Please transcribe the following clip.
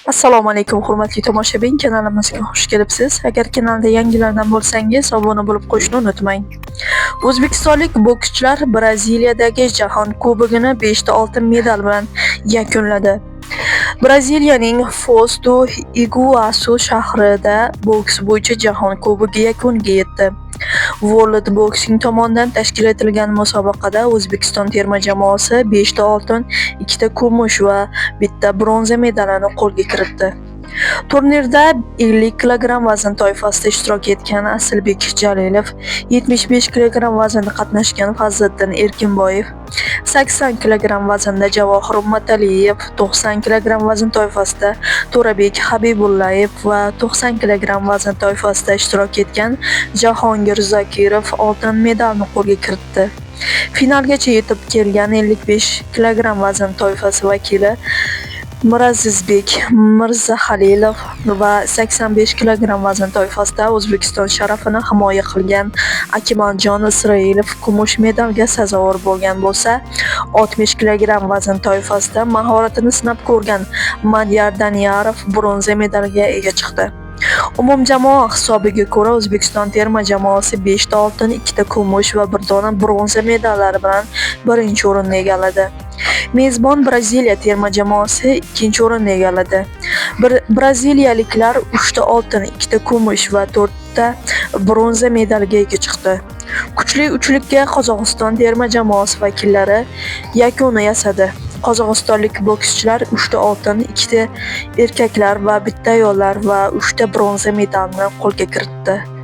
Assalomu alaykum hurmatli tomoshabin, kanalimizga xush kelibsiz. Agar kanalda yangilardan bo'lsangiz, obuna bo'lib qo'yishni unutmang. O'zbekistonlik bokschilar Braziliyadagi Jahon Kubogini 5 ta oltin medal bilan yakunladi. Braziliyaning Foz do Iguasu shahrida boks bo'yicha Jahon Kubogi yakuniga yetdi. World Boxing tomonidan tashkil etilgan musobaqada O'zbekiston terma jamoasi 5 ta oltin, 2 ta kumush va 1 ta bronza medalini qo'lga kiritdi. Turnirda 50 kg vazn toifasida ishtirok etgan Asilbek Jalilov, 75 kg vaznda qatnashgan Fazliddin Erkinboyev, 80 kg vaznda Javohir Ummataliyev, 90 kg vazn toifasida To'rabek Habibullayev va 90 kg vazn toifasida ishtirok etgan Jahongir Zokirov oltin medalni qo'lga kiritdi. Finalgacha yetib kelgan 55 kg vazn toifasi vakili Mirazizbek Mirzahalilov va 85 kg vazn toifasida O'zbekiston sharafini himoya qilgan Akmaljon Isroilov kumush medalga sazovor bo'lgan bo'lsa, 60 kg vazn toifasida mahoratini sinab ko'rgan Madyar Daniyarov bronza medalga ega chiqdi. Umumjamoa hisobiga ko'ra O'zbekiston terma jamoasi 5 ta oltin, 2 ta kumush va 1 dona bronza medallari bilan birinchi o'rinni egalladi. Mezbon Braziliya terma jamoasi ikkinchi o'rinni egalladi. Braziliyaliklar 3 ta oltin, 2 ta kumush va 4 ta bronza medalga ega chiqdi. Kuchli uchlikka Qozog'iston terma jamoasi vakillari yakun yasadi. Qozog'istonlik bokschilar 3 ta oltin, 2 ta erkaklar va 1 ta ayollar va 3 ta bronza medalni qo'lga kiritdi.